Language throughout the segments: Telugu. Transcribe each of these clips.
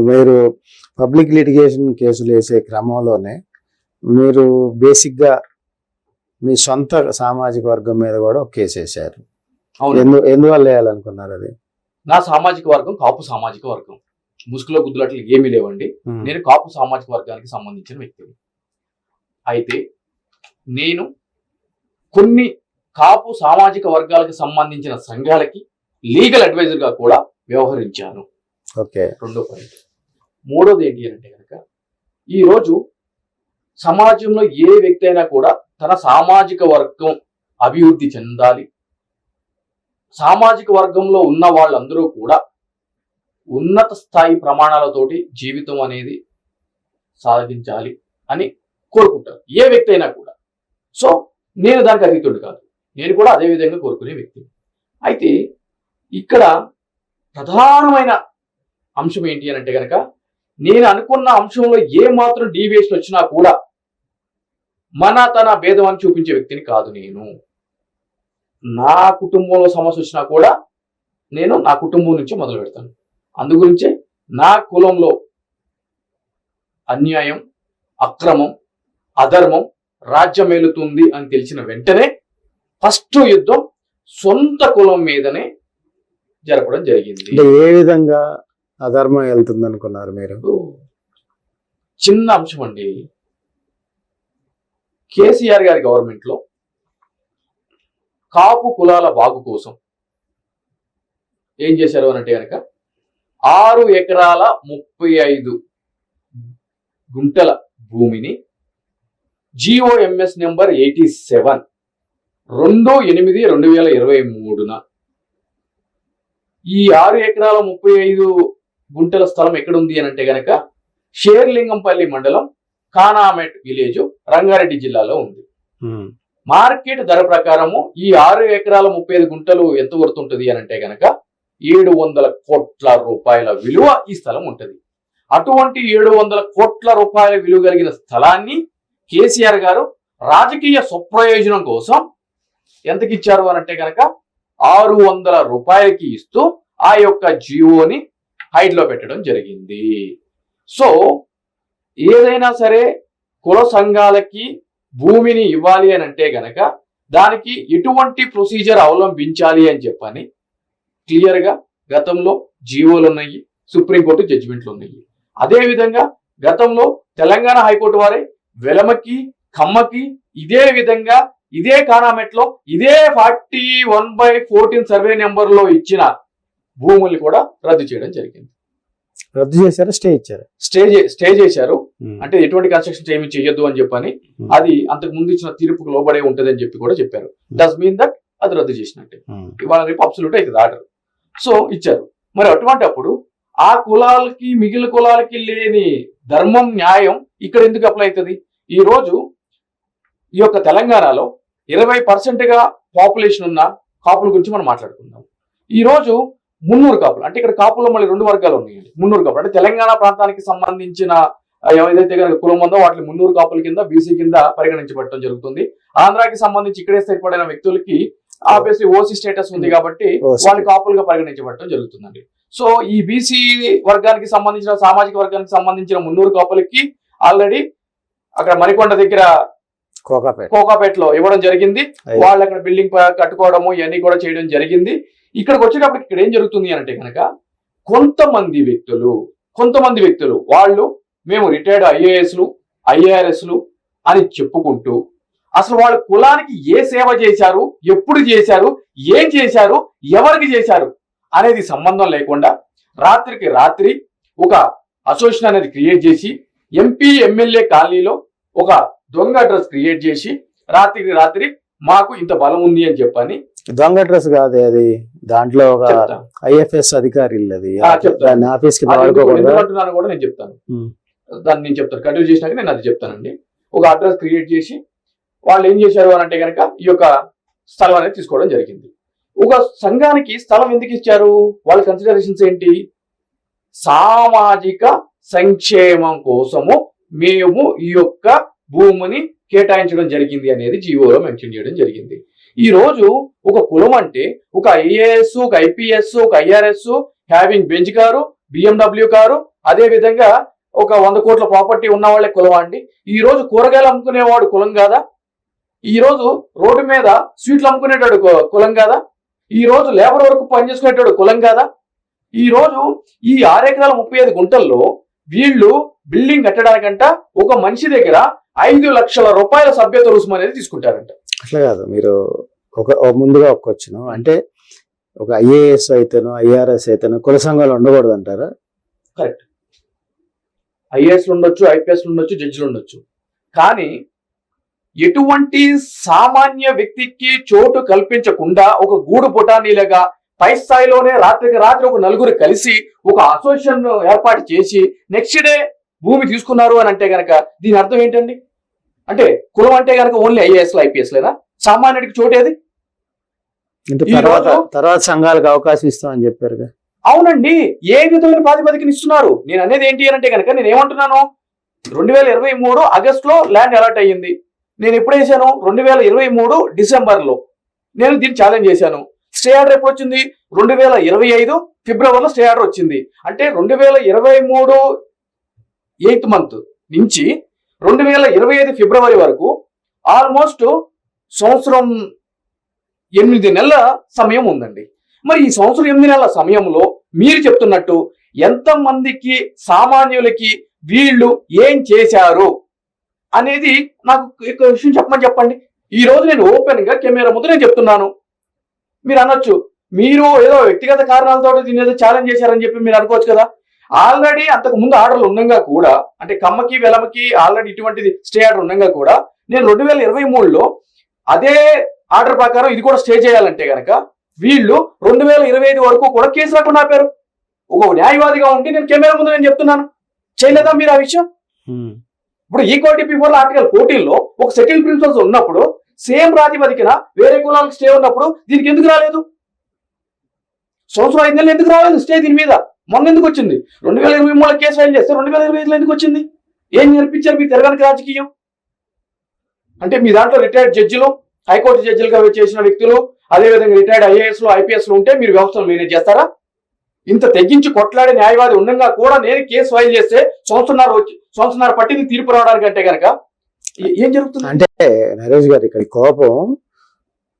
మీరు పబ్లిక్ లిటిగేషన్ కేసులు వేసే క్రమంలోనే మీరు బేసిక్గా మీ సొంత సామాజిక వర్గం మీద కూడా ఒక కేసు వేశారు. ఎందువల్ల వేయాలనుకున్నారు? అది నా సామాజిక వర్గం కాపు సామాజిక వర్గం. ముసుగులో గుద్దులట్లు ఏమీ లేవండి. నేను కాపు సామాజిక వర్గానికి సంబంధించిన వ్యక్తిని. అయితే నేను కొన్ని కాపు సామాజిక వర్గాలకు సంబంధించిన సంఘాలకి లీగల్ అడ్వైజర్ గా కూడా వ్యవహరించాను. ఓకే. రెండో పాయింట్. మూడోది ఏంటి అంటే కనుక ఈరోజు సమాజంలో ఏ వ్యక్తి అయినా కూడా తన సామాజిక వర్గం అభివృద్ధి చెందాలి, సామాజిక వర్గంలో ఉన్న వాళ్ళందరూ కూడా ఉన్నత స్థాయి ప్రమాణాలతోటి జీవితం అనేది సాధించాలి అని కోరుకుంటారు ఏ వ్యక్తి అయినా కూడా. సో నేను దానికి అతీతుడు కాదు, నేను కూడా అదే విధంగా కోరుకునే వ్యక్తి. అయితే ఇక్కడ ప్రధానమైన అంశం ఏంటి అని అంటే కనుక నేను అనుకున్న అంశంలో ఏ మాత్రం డీవియేషన్ వచ్చినా కూడా తన భేదం అని చూపించే వ్యక్తిని కాదు నేను. నా కుటుంబంలో సమస్య వచ్చినా కూడా నేను నా కుటుంబం నుంచి మొదలు పెడతాను. అందుగురించే నా కులంలో అన్యాయం, అక్రమం, అధర్మం రాజ్యమేలుతుంది అని తెలిసిన వెంటనే ఫస్ట్ యుద్ధం సొంత కులం మీదనే జరపడం జరిగింది. ఏ విధంగా అధర్మం వెళ్తుంది అనుకున్నారు మీరు? చిన్న అంశం అండి. కేసీఆర్ గారి గవర్నమెంట్ లో కాపు కులాల బాగు కోసం ఏం చేశారు అనంటే కనుక 6 ఎకరాల 35 గుంటల భూమిని GOMS నెంబర్ 87 2/8/2023న ఈ 6 ఎకరాల 35 గుంటల స్థలం ఎక్కడుంది అని అంటే గనక షేర్లింగంపల్లి మండలం కానామెట్ విలేజ్ రంగారెడ్డి జిల్లాలో ఉంది. మార్కెట్ ధర ప్రకారము ఈ 6 ఎకరాల 35 గుంటలు ఎంత వర్తుంటది అని అంటే గనక 700 కోట్ల రూపాయల విలువ ఈ స్థలం ఉంటది. అటువంటి 700 కోట్ల రూపాయల విలువ కలిగిన స్థలాన్ని కేసీఆర్ గారు రాజకీయ స్వప్రయోజనం కోసం ఎంతకి ఇచ్చారు అని అంటే కనుక 600 రూపాయలకి ఇస్తూ ఆ యొక్క జియోని హైడ్లో పెట్టడం జరిగింది. సో ఏదైనా సరే కుల సంఘాలకి భూమిని ఇవ్వాలి అని అంటే గనక దానికి ఎటువంటి ప్రొసీజర్ అవలంబించాలి అని చెప్పని క్లియర్గా గతంలో జీవోలు ఉన్నాయి, సుప్రీంకోర్టు జడ్జిమెంట్లు ఉన్నాయి. అదేవిధంగా గతంలో తెలంగాణ హైకోర్టు వారే వెలమకి, కమ్మకి ఇదే విధంగా ఇదే కానామెట్లో ఇదే 41/14 సర్వే నెంబర్లో ఇచ్చిన భూముల్ని కూడా రద్దు చేయడం జరిగింది. రద్దు చేశారు, స్టే ఇచ్చారు. స్టే చేశారు. అంటే ఎటువంటి కన్స్ట్రక్షన్ ఏమి చేయొద్దు అని చెప్పని అది అంతకు ముందు ఇచ్చిన తీర్పుకు లోబడే ఉంటది అని చెప్పి కూడా చెప్పారు. డస్ మీన్ దట్ అది రద్దు చేసినట్టే. ఇవాళ రేపు అబ్సల్యూట్ ఇది ఆర్డర్. సో ఇచ్చారు. మరి అటువంటి అప్పుడు ఆ కులాలకి మిగిలిన కులాలకి లేని ధర్మం, న్యాయం ఇక్కడ ఎందుకు అప్లై అవుతుంది? ఈ రోజు ఈ యొక్క తెలంగాణలో 20% పాపులేషన్ ఉన్న కాపుల గురించి మనం మాట్లాడుకుందాం. ఈ రోజు 300 కాపులు, అంటే ఇక్కడ కాపుల్లో మళ్ళీ 2 వర్గాలు ఉన్నాయండి. 300 కాపులు అంటే తెలంగాణ ప్రాంతానికి సంబంధించిన ఏదైతే కనుక కులం ఉందో వాటిని 300 కాపుల కింద బీసీ కింద పరిగణించబడటం జరుగుతుంది. ఆంధ్రాకి సంబంధించి ఇక్కడే స్థిరపడిన వ్యక్తులకి ఆబ్వియస్లీ ఓసీ స్టేటస్ ఉంది కాబట్టి వాళ్ళు కాపులుగా పరిగణించబడటం జరుగుతుందండి. సో ఈ బీసీ వర్గానికి సంబంధించిన సామాజిక వర్గానికి సంబంధించిన 300 కాపులకి ఆల్రెడీ అక్కడ మణికొండ దగ్గర కోకాపేటలో ఇవ్వడం జరిగింది. వాళ్ళు అక్కడ బిల్డింగ్ కట్టుకోవడము ఇవన్నీ కూడా చేయడం జరిగింది. ఇక్కడికి వచ్చేటప్పటికి ఇక్కడ ఏం జరుగుతుంది అంటే కనుక కొంతమంది వ్యక్తులు వాళ్ళు మేము రిటైర్డ్ ఐఏఎస్లు, IRSలు అని చెప్పుకుంటూ అసలు వాళ్ళ కులానికి ఏ సేవ చేశారు, ఎప్పుడు చేశారు, ఏం చేశారు, ఎవరికి చేశారు అనేది సంబంధం లేకుండా రాత్రికి రాత్రి ఒక అసోసియేషన్ అనేది క్రియేట్ చేసి MP MLA కాలనీలో ఒక దొంగ అడ్రస్ క్రియేట్ చేసి రాత్రికి రాత్రి మాకు ఇంత బలం ఉంది అని చెప్పని. దొంగ అడ్రస్ కాదు అది, దాంట్లో ఒక IFS అధికారి అంటున్నాను కూడా నేను చెప్తాను. దాన్ని నేను చెప్తాను, కంటిన్యూ చేసినాక నేను అది చెప్తానండి. ఒక అడ్రస్ క్రియేట్ చేసి వాళ్ళు ఏం చేశారు అని అంటే కనుక ఈ యొక్క స్థలం అనేది తీసుకోవడం జరిగింది. ఒక సంఘానికి స్థలం ఎందుకు ఇచ్చారు? వాళ్ళ కన్సిడరేషన్స్ ఏంటి? సామాజిక సంక్షేమం కోసము మేము ఈ యొక్క భూమిని కేటాయించడం జరిగింది అనేది జీవోలో మెన్షన్ చేయడం జరిగింది. ఈ రోజు ఒక కులం అంటే ఒక IAS, ఒక IPS, ఒక IRS, having bench car, BMW car, అదే విధంగా ఒక 100 కోట్ల ప్రాపర్టీ ఉన్న వాళ్ళే కులమా అండి? ఈ రోజు కూరగాయలు అమ్ముకునేవాడు కులం కాదా? ఈ రోజు రోడ్డు మీద స్వీట్లు అమ్ముకునేటాడు కులం కాదా? ఈ రోజు లేబర్ వరకు పనిచేసుకునేటాడు కులం కాదా? ఈ రోజు ఈ 6 ఎకరాల 35 గుంటల్లో వీళ్ళు బిల్డింగ్ కట్టడానికంట ఒక మనిషి దగ్గర 5 లక్షల రూపాయల సభ్యత రుసుము అనేది తీసుకుంటారంట. అట్లా కాదు, మీరు ముందుగా ఒక క్వశ్చన్ అంటే ఒక ఐఏఎస్ అయితేనో ఐఆర్ఎస్ అయితేనో కుల సంఘాలు ఉండకూడదు అంటారా? కరెక్ట్. ఐఏఎస్లు ఉండొచ్చు, ఐపీఎస్లు ఉండొచ్చు, జడ్జిలు ఉండొచ్చు, కానీ ఎటువంటి సామాన్య వ్యక్తికి చోటు కల్పించకుండా ఒక గూడు పుటానీలుగా పై స్థాయిలోనే రాత్రికి రాత్రి ఒక నలుగురు కలిసి ఒక అసోసియేషన్ ఏర్పాటు చేసి నెక్స్ట్ డే భూమి తీసుకున్నారు అని అంటే గనక దీని అర్థం ఏంటండి? అంటే కులం అంటే గనక ఓన్లీ ఐఏఎస్లు ఐపీఎస్లేనా? సామాన్యుడికి చోటేది? తర్వాత సంఘాలకు అవకాశం ఇస్తామని చెప్పారుగా. అవునండి, ఏ విధమైన ప్రాతిపదికన ఇస్తున్నారు? నేను అనేది ఏంటి అని అంటే కనుక నేను ఏమంటున్నాను, 2023 ఆగస్టులో ల్యాండ్ అలాట్ అయ్యింది. నేను ఎప్పుడు వేసాను? 2023 డిసెంబర్లో నేను దీన్ని ఛాలెంజ్ చేశాను. స్టే ఆర్డర్ ఎప్పుడు వచ్చింది? 2025 ఫిబ్రవరిలో స్టే ఆర్డర్ వచ్చింది. అంటే 2023 8th మంత్ నుంచి 2025 ఫిబ్రవరి వరకు ఆల్మోస్ట్ సంవత్సరం 8 నెలల సమయం ఉందండి. మరి ఈ సంవత్సరం 8 నెలల సమయంలో మీరు చెప్తున్నట్టు ఎంతమందికి సామాన్యులకి వీళ్ళు ఏం చేశారు అనేది నాకు ఒక విషయం చెప్పండి. ఈ రోజు నేను ఓపెన్ గా కెమెరా ముందు నేను చెప్తున్నాను. మీరు అనొచ్చు, మీరు ఏదో వ్యక్తిగత కారణాలతో దీన్ని ఏదో ఛాలెంజ్ చేశారని చెప్పి మీరు అనుకోవచ్చు కదా. ఆల్రెడీ అంతకు ముందు ఆర్డర్లు ఉండగా కూడా, అంటే కమ్మకి వెలమకి ఆల్రెడీ ఇటువంటిది స్టే ఆర్డర్ ఉండగా కూడా నేను 2023లో అదే ఆర్డర్ ప్రకారం ఇది కూడా స్టే చేయాలంటే గనక వీళ్ళు 2025 వరకు కూడా కేసు రాకుండా ఆపారు. ఒక న్యాయవాదిగా ఉండి నేను కెమెరా ముందు నేను చెప్తున్నాను. చేయలేదా మీరు ఆ విషయం? ఇప్పుడు ఈక్వాలిటీ బిఫోర్ ఆర్టికల్ 14లో ఒక సెటిల్ ప్రిన్సిపల్స్ ఉన్నప్పుడు సేమ్ ప్రాతిపదికన వేరే కులాలకు స్టే ఉన్నప్పుడు దీనికి ఎందుకు రాలేదు? సంవత్సరం 5 నెలలు ఎందుకు రాలేదు స్టే దీని మీద? మొన్న ఎందుకు వచ్చింది? 2023లో కేసు ఫైల్ చేస్తే 2025లో ఎందుకు వచ్చింది? ఏం నేర్పించారు మీ తెరగనికి రాజకీయం? అంటే మీ దాంట్లో రిటైర్డ్ జడ్జిలు, హైకోర్టు జడ్జిలుగా చేసిన వ్యక్తులు, అదేవిధంగా రిటైర్డ్ ఐఏఎస్లు ఐపీఎస్లు ఉంటే మీరు వ్యవస్థను మేనేజ్ చేస్తారా? ఇంత తెగించి కొట్లాడే న్యాయవాది ఉండగా కూడా నేను కేసు ఫైల్ చేస్తే సంవత్సరాల పట్టింది తీర్పు రావడానికి అంటే కనుక ఏం జరుగుతుంది? అంటే నరేష్ గారు, ఇక్కడ కోపం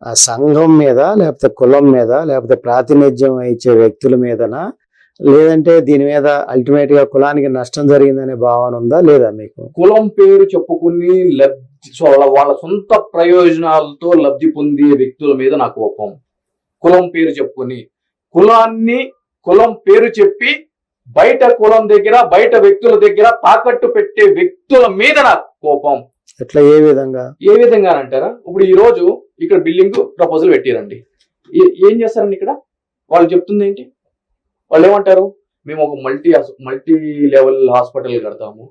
ఆ సంఘం మీద, లేకపోతే కులం మీద, లేకపోతే ప్రాతినిధ్యం ఇచ్చే వ్యక్తుల మీదనా, లేదంటే దీని మీద అల్టిమేట్ గా కులానికి నష్టం జరిగిందనే భావన ఉందా లేదా మీకు? కులం పేరు చెప్పుకుని వాళ్ళ సొంత ప్రయోజనాలతో లబ్ధి పొందే వ్యక్తుల మీద నా కోపం. కులం పేరు చెప్పుకుని కులం పేరు చెప్పి బయట కులం దగ్గర, బయట వ్యక్తుల దగ్గర తాకట్టు పెట్టే వ్యక్తుల మీద నా కోపం. ఎట్లా? ఏ విధంగా అంటారా? ఇప్పుడు ఈ రోజు ఇక్కడ బిల్డింగ్ ప్రపోజల్ పెట్టిరండి, ఏం చేస్తారండి? ఇక్కడ వాళ్ళు చెప్తుంది ఏంటి? వాళ్ళు ఏమంటారు? మేము ఒక మల్టీ లెవెల్ హాస్పిటల్ కడతాము,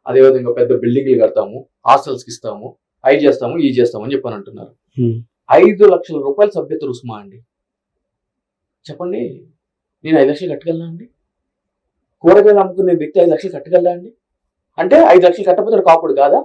అదేవిధంగా పెద్ద బిల్డింగ్లు కడతాము, హాస్టల్స్కి ఇస్తాము, అవి చేస్తాము, ఈ చేస్తామని చెప్పని అంటున్నారు. 5 లక్షల రూపాయల సభ్యత రుసుమా అండి? చెప్పండి, నేను 5 లక్షలు కట్టగలనా అండి? కూరగాయలు అమ్ముకునే వ్యక్తి 5 లక్షలు కట్టగలరా అండి? అంటే 5 లక్షలు కట్టకపోతే కాకుడు కాదా?